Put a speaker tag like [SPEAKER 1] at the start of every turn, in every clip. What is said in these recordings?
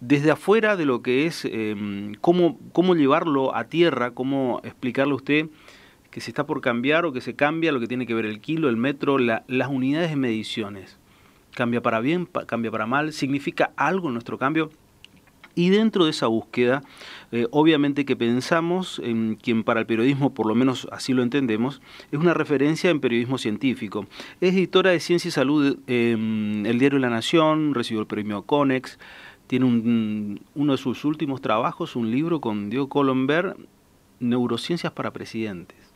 [SPEAKER 1] desde afuera de lo que es cómo llevarlo a tierra, cómo explicarle a usted que se está por cambiar o que se cambia lo que tiene que ver el kilo, el metro, las unidades de mediciones. Cambia para bien, cambia para mal, significa algo en nuestro cambio. Y dentro de esa búsqueda, obviamente que pensamos en quien para el periodismo, por lo menos así lo entendemos, es una referencia en periodismo científico. Es editora de Ciencia y Salud el diario La Nación, recibió el premio Conex, tiene uno de sus últimos trabajos, un libro con Diego Colomber, Neurociencias para Presidentes.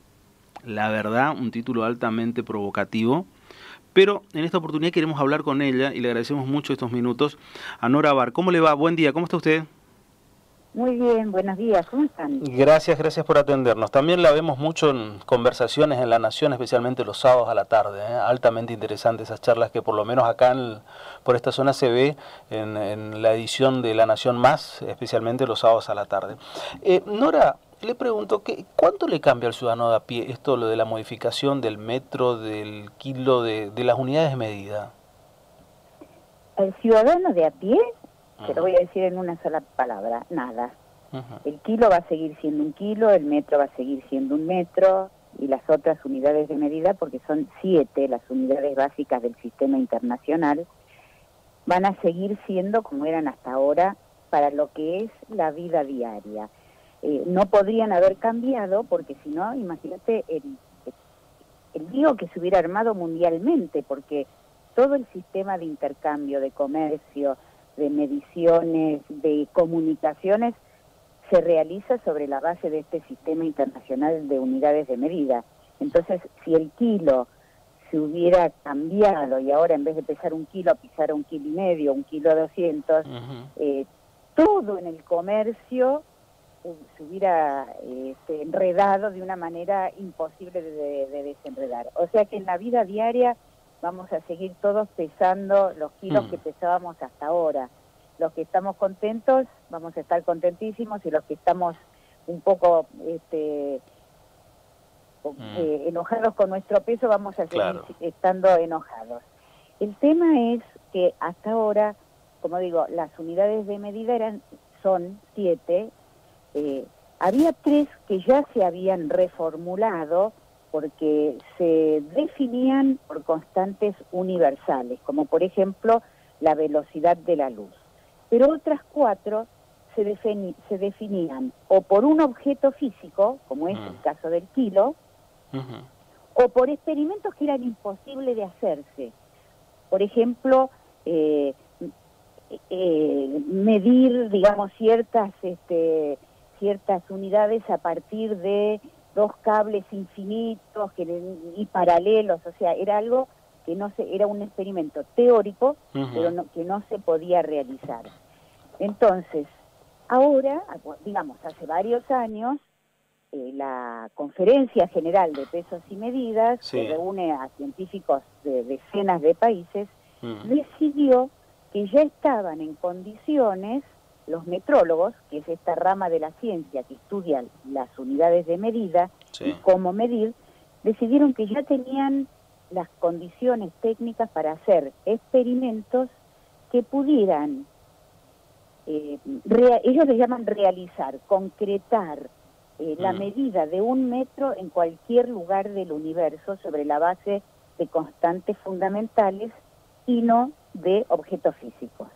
[SPEAKER 1] La verdad, un título altamente provocativo. Pero en esta oportunidad queremos hablar con ella y le agradecemos mucho estos minutos a Nora Bar. ¿Cómo le va? Buen día, ¿cómo está usted?
[SPEAKER 2] Muy bien, buenos días, ¿cómo están?
[SPEAKER 1] Gracias por atendernos. También la vemos mucho en conversaciones en La Nación, especialmente los sábados a la tarde. Altamente interesantes esas charlas que por lo menos acá por esta zona se ve en la edición de La Nación Más, especialmente los sábados a la tarde. Nora, le pregunto, ¿cuánto le cambia al ciudadano de a pie esto, lo de la modificación del metro, del kilo, de las unidades de medida?
[SPEAKER 2] El ciudadano de a pie, te lo voy a decir en una sola palabra, nada. El kilo va a seguir siendo un kilo, el metro va a seguir siendo un metro, y las otras unidades de medida, porque son 7 las unidades básicas del sistema internacional, van a seguir siendo como eran hasta ahora para lo que es la vida diaria. No podrían haber cambiado porque si no, imagínate el lío que se hubiera armado mundialmente, porque todo el sistema de intercambio, de comercio, de mediciones, de comunicaciones, se realiza sobre la base de este sistema internacional de unidades de medida. Entonces, si el kilo se hubiera cambiado y ahora en vez de pesar 1 kilo, pisara 1,5 kilos, 1,2 kilos, todo en el comercio se hubiera enredado de una manera imposible de desenredar. O sea que en la vida diaria vamos a seguir todos pesando los kilos que pesábamos hasta ahora. Los que estamos contentos vamos a estar contentísimos y los que estamos un poco enojados con nuestro peso vamos a seguir estando enojados. El tema es que hasta ahora, como digo, las unidades de medida son 7. Había 3 que ya se habían reformulado porque se definían por constantes universales, como por ejemplo la velocidad de la luz. Pero otras 4 se definían o por un objeto físico, como es el caso del kilo, o por experimentos que eran imposibles de hacerse. Por ejemplo, medir, digamos, ciertas unidades a partir de 2 cables infinitos y paralelos, o sea, era algo que era un experimento teórico, pero que no se podía realizar. Entonces, ahora, digamos, hace varios años, la Conferencia General de Pesos y Medidas, que reúne a científicos de decenas de países, decidió que ya estaban en condiciones los metrólogos, que es esta rama de la ciencia que estudia las unidades de medida y cómo medir, decidieron que ya tenían las condiciones técnicas para hacer experimentos que pudieran, ellos les llaman realizar, concretar la medida de 1 metro en cualquier lugar del universo sobre la base de constantes fundamentales y no de objetos físicos.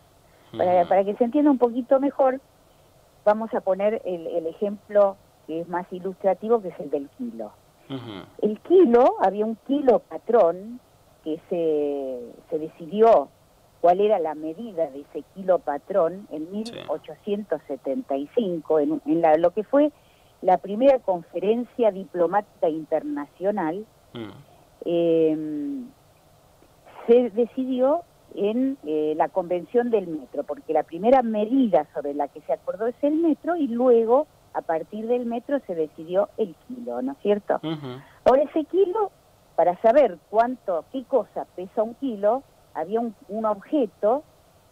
[SPEAKER 2] Para que se entienda un poquito mejor, vamos a poner el ejemplo que es más ilustrativo, que es el del kilo. El kilo, había un kilo patrón que se decidió cuál era la medida de ese kilo patrón en 1875, en lo que fue la primera conferencia diplomática internacional. Se decidió en la convención del metro, porque la primera medida sobre la que se acordó es el metro y luego a partir del metro se decidió el kilo, ¿no es cierto? Ahora ese kilo, para saber qué cosa pesa 1 kilo, había un objeto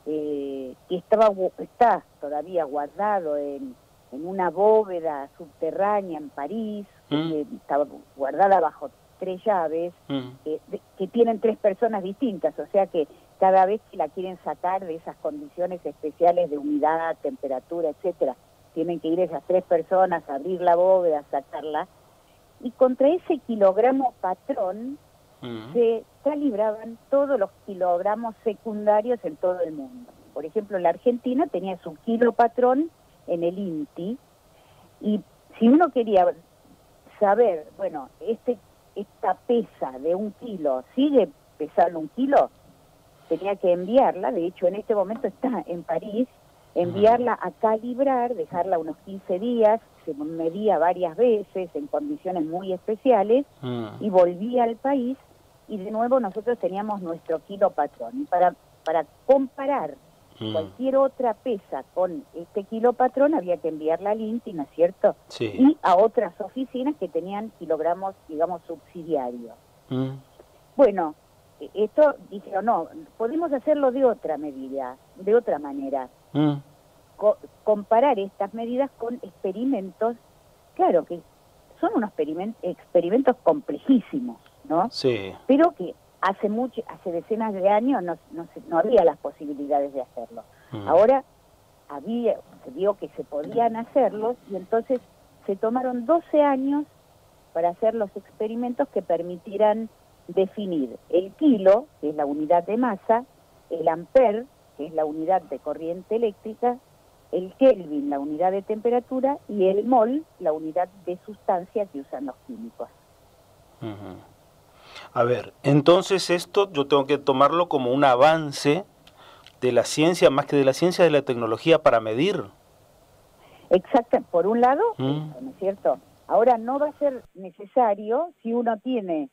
[SPEAKER 2] que está todavía guardado en una bóveda subterránea en París, que estaba guardada bajo 3 llaves, que tienen 3 personas distintas, o sea que cada vez que la quieren sacar de esas condiciones especiales de humedad, temperatura, etcétera, tienen que ir esas 3 personas a abrir la bóveda, sacarla, y contra ese kilogramo patrón se calibraban todos los kilogramos secundarios en todo el mundo. Por ejemplo, la Argentina tenía su kilo patrón en el INTI, y si uno quería saber, bueno, esta pesa de 1 kilo, ¿sigue pesando 1 kilo? Tenía que enviarla, de hecho en este momento está en París, enviarla a calibrar, dejarla unos 15 días, se medía varias veces en condiciones muy especiales, y volvía al país, y de nuevo nosotros teníamos nuestro kilo patrón. Y para comparar cualquier otra pesa con este kilo patrón había que enviarla al INTI, ¿no es cierto?
[SPEAKER 1] Sí.
[SPEAKER 2] Y a otras oficinas que tenían kilogramos, digamos, subsidiarios. Bueno, esto dijeron, no, podemos hacerlo de otra medida, de otra manera. Comparar estas medidas con experimentos, claro que son unos experimentos complejísimos, ¿no?
[SPEAKER 1] Sí.
[SPEAKER 2] Pero que hace decenas de años no había las posibilidades de hacerlo. Ahora se vio que se podían hacerlos, y entonces se tomaron 12 años para hacer los experimentos que permitieran definir el kilo, que es la unidad de masa, el amper, que es la unidad de corriente eléctrica, el Kelvin, la unidad de temperatura, y el mol, la unidad de sustancia que usan los químicos.
[SPEAKER 1] A ver, entonces esto yo tengo que tomarlo como un avance de la ciencia, más que de la ciencia, de la tecnología para medir.
[SPEAKER 2] Exacto, por un lado, ¿no es cierto? Ahora no va a ser necesario, si uno tiene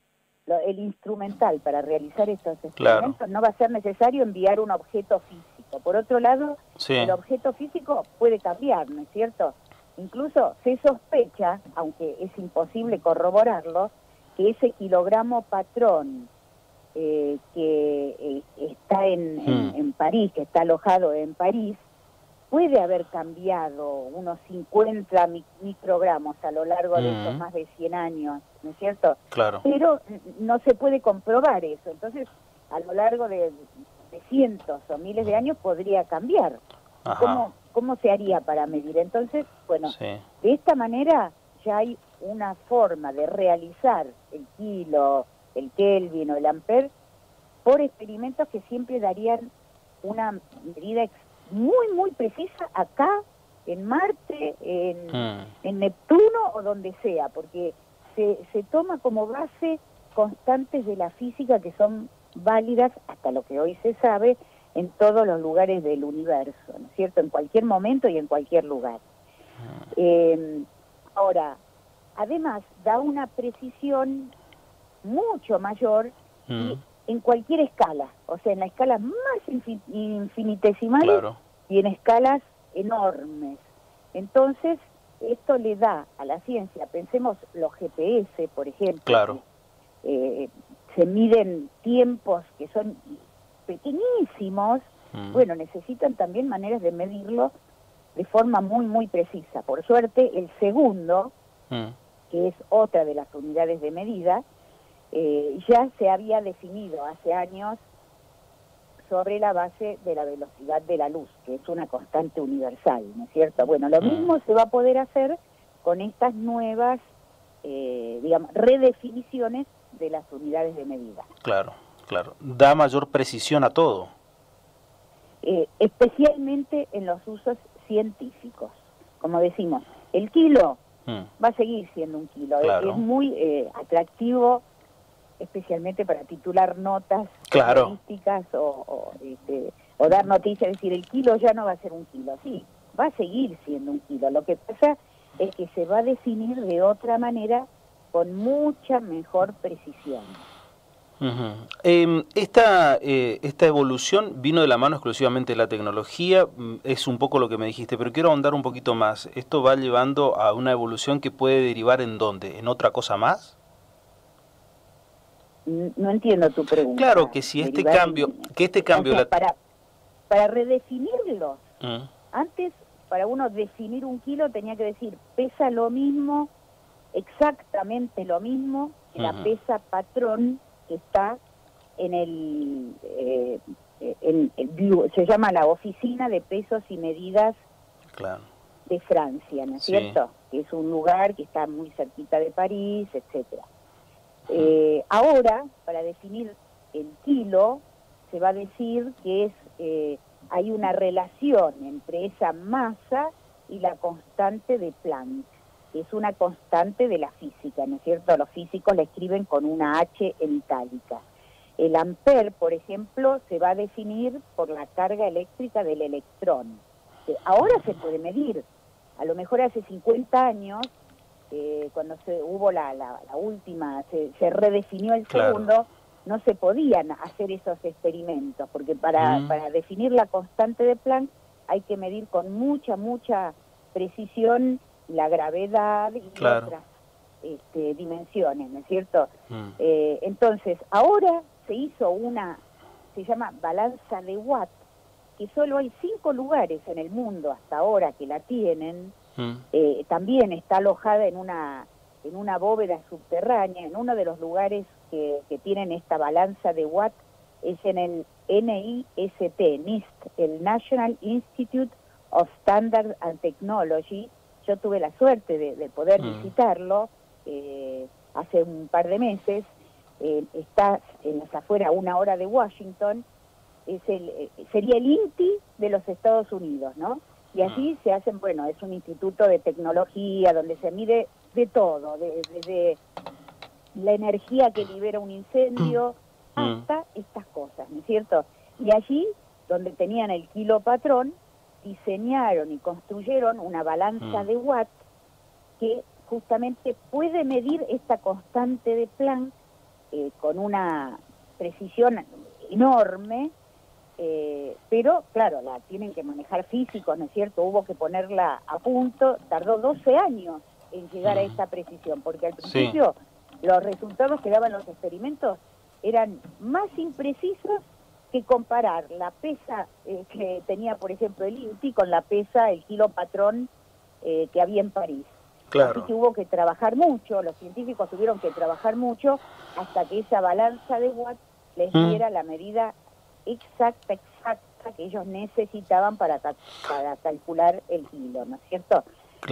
[SPEAKER 2] el instrumental para realizar estos experimentos, claro, no va a ser necesario enviar un objeto físico. Por otro lado, sí, el objeto físico puede cambiar, ¿no es cierto? Incluso se sospecha, aunque es imposible corroborarlo, que ese kilogramo patrón que está en París, que está alojado en París, puede haber cambiado unos 50 microgramos a lo largo de estos más de 100 años, ¿no es cierto?
[SPEAKER 1] Claro.
[SPEAKER 2] Pero no se puede comprobar eso. Entonces, a lo largo de cientos o miles de años podría cambiar. ¿Cómo se haría para medir? Entonces, bueno, sí, de esta manera ya hay una forma de realizar el kilo, el Kelvin o el amper por experimentos que siempre darían una medida muy, muy precisa acá, en Marte, en Neptuno o donde sea, porque se toma como base constantes de la física que son válidas, hasta lo que hoy se sabe, en todos los lugares del universo, ¿no es cierto? En cualquier momento y en cualquier lugar. Ahora, además, da una precisión mucho mayor y en cualquier escala, o sea, en las escalas más infinitesimales, claro, y en escalas enormes. Entonces, esto le da a la ciencia, pensemos los GPS, por ejemplo,
[SPEAKER 1] claro,
[SPEAKER 2] se miden tiempos que son pequeñísimos, bueno, necesitan también maneras de medirlo de forma muy, muy precisa. Por suerte, el segundo, que es otra de las unidades de medida, ya se había definido hace años sobre la base de la velocidad de la luz, que es una constante universal, ¿no es cierto? Bueno, lo mismo se va a poder hacer con estas nuevas, digamos, redefiniciones de las unidades de medida.
[SPEAKER 1] Claro, claro. Da mayor precisión a todo.
[SPEAKER 2] Especialmente en los usos científicos. Como decimos, el kilo va a seguir siendo un kilo.
[SPEAKER 1] Claro.
[SPEAKER 2] Es muy atractivo, especialmente para titular notas,
[SPEAKER 1] claro,
[SPEAKER 2] estadísticas o dar noticias, es decir, el kilo ya no va a ser un kilo, sí, va a seguir siendo un kilo. Lo que pasa es que se va a definir de otra manera con mucha mejor precisión.
[SPEAKER 1] Esta evolución vino de la mano exclusivamente de la tecnología, es un poco lo que me dijiste, pero quiero ahondar un poquito más. ¿Esto va llevando a una evolución que puede derivar en dónde? ¿En otra cosa más?
[SPEAKER 2] No entiendo tu pregunta.
[SPEAKER 1] Claro, que si este cambio...
[SPEAKER 2] O sea, para redefinirlo, antes para uno definir un kilo tenía que decir, pesa lo mismo, exactamente lo mismo que la pesa patrón que está en el se llama la Oficina de Pesos y Medidas
[SPEAKER 1] Claro.
[SPEAKER 2] de Francia, ¿no es
[SPEAKER 1] Sí.
[SPEAKER 2] cierto? Que es un lugar que está muy cerquita de París, etcétera. Ahora, para definir el kilo, se va a decir que hay una relación entre esa masa y la constante de Planck, que es una constante de la física, ¿no es cierto? Los físicos la escriben con una H en itálica. El ampere, por ejemplo, se va a definir por la carga eléctrica del electrón. Ahora se puede medir. A lo mejor hace 50 años, cuando hubo la última, se redefinió el segundo, no se podían hacer esos experimentos, porque para definir la constante de Planck hay que medir con mucha precisión la gravedad y otras dimensiones, ¿no es cierto? Entonces, ahora se hizo se llama balanza de Watt, que solo hay 5 lugares en el mundo hasta ahora que la tienen. También está alojada en una bóveda subterránea. En uno de los lugares que tienen esta balanza de Watt es en el NIST, el National Institute of Standards and Technology. Yo tuve la suerte de poder visitarlo hace un par de meses. Está en las afueras, a 1 hora de Washington. Sería el INTI de los Estados Unidos, ¿no? Y allí se hacen, bueno, es un instituto de tecnología donde se mide de todo, desde la energía que libera un incendio hasta estas cosas, ¿no es cierto? Y allí, donde tenían el kilopatrón, diseñaron y construyeron una balanza de Watt que justamente puede medir esta constante de Planck con una precisión enorme. Pero claro, la tienen que manejar físicos, ¿no es cierto? Hubo que ponerla a punto, tardó 12 años en llegar a esta precisión, porque al principio los resultados que daban los experimentos eran más imprecisos que comparar la pesa que tenía, por ejemplo, el INTI con la pesa, el kilopatrón que había en París. Así que hubo que trabajar mucho, los científicos tuvieron que trabajar mucho hasta que esa balanza de Watt les diera la medida exacta que ellos necesitaban para calcular el kilo, ¿no es cierto?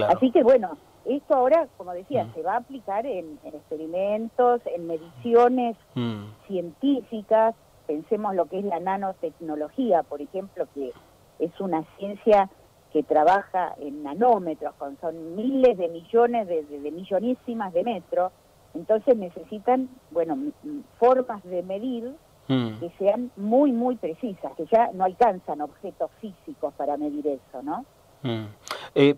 [SPEAKER 2] Así que bueno, esto ahora, como decía, se va a aplicar en experimentos, en mediciones científicas. Pensemos lo que es la nanotecnología, por ejemplo, que es una ciencia que trabaja en nanómetros, son miles de millones de millonísimas de metros. Entonces necesitan, bueno, formas de medir que sean muy precisas, que ya no alcanzan objetos físicos para medir eso, ¿no?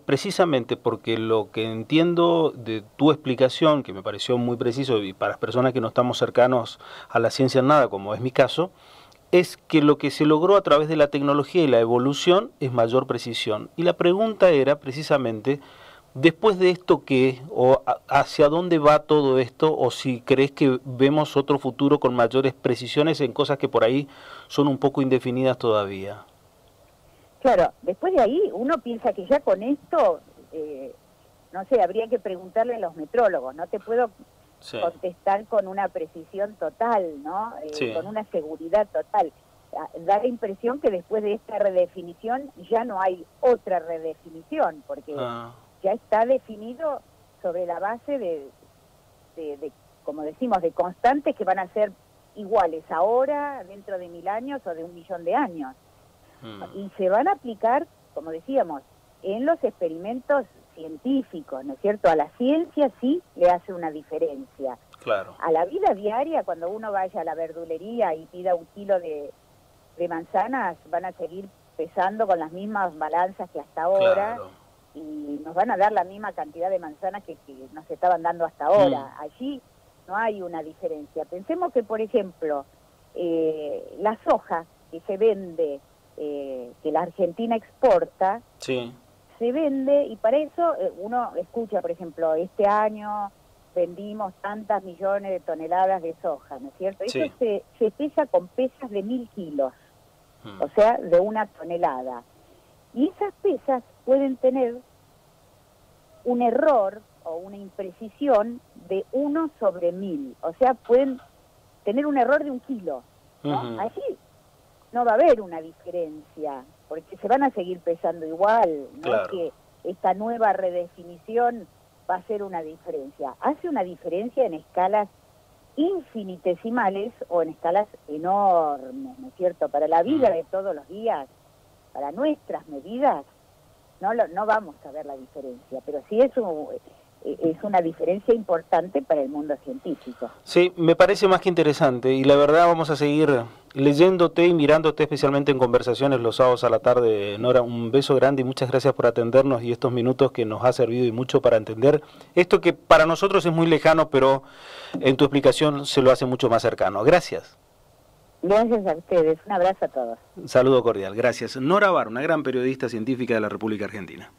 [SPEAKER 1] Precisamente porque lo que entiendo de tu explicación, que me pareció muy preciso, y para las personas que no estamos cercanos a la ciencia en nada, como es mi caso, es que lo que se logró a través de la tecnología y la evolución es mayor precisión. Y la pregunta era precisamente, después de esto, ¿qué? ¿O hacia dónde va todo esto? ¿O si crees que vemos otro futuro con mayores precisiones en cosas que por ahí son un poco indefinidas todavía?
[SPEAKER 2] Claro, después de ahí uno piensa que ya con esto, no sé, habría que preguntarle a los metrólogos. No te puedo contestar con una precisión total, ¿no? Con una seguridad total. Da la impresión que después de esta redefinición ya no hay otra redefinición, porque ya está definido sobre la base de, como decimos, de constantes que van a ser iguales ahora, dentro de 1000 años o de 1.000.000 de años. Y se van a aplicar, como decíamos, en los experimentos científicos, ¿no es cierto? A la ciencia sí le hace una diferencia.
[SPEAKER 1] Claro.
[SPEAKER 2] A la vida diaria, cuando uno vaya a la verdulería y pida 1 kilo de manzanas, van a seguir pesando con las mismas balanzas que hasta ahora.
[SPEAKER 1] Claro.
[SPEAKER 2] Y nos van a dar la misma cantidad de manzanas que nos estaban dando hasta ahora. Allí no hay una diferencia. Pensemos que, por ejemplo, la soja que se vende, que la Argentina exporta, se vende, y para eso uno escucha, por ejemplo, este año vendimos tantas millones de toneladas de soja, ¿no es cierto? Eso se pesa con pesas de 1000 kilos, o sea, de 1 tonelada. Y esas pesas pueden tener un error o una imprecisión de 1 sobre 1000, o sea, pueden tener un error de 1 kilo, ¿no? Allí no va a haber una diferencia, porque se van a seguir pesando igual, no
[SPEAKER 1] claro.
[SPEAKER 2] es que esta nueva redefinición va a ser una diferencia. Hace una diferencia en escalas infinitesimales o en escalas enormes, ¿no es cierto? Para la vida de todos los días, para nuestras medidas, no vamos a ver la diferencia, pero sí es una diferencia importante para el mundo científico.
[SPEAKER 1] Sí, me parece más que interesante y la verdad vamos a seguir leyéndote y mirándote especialmente en conversaciones los sábados a la tarde. Nora, un beso grande y muchas gracias por atendernos y estos minutos que nos ha servido y mucho para entender esto que para nosotros es muy lejano, pero en tu explicación se lo hace mucho más cercano. Gracias.
[SPEAKER 2] Gracias a ustedes, un abrazo a todos.
[SPEAKER 1] Un saludo cordial, gracias. Nora Bar, una gran periodista científica de la República Argentina.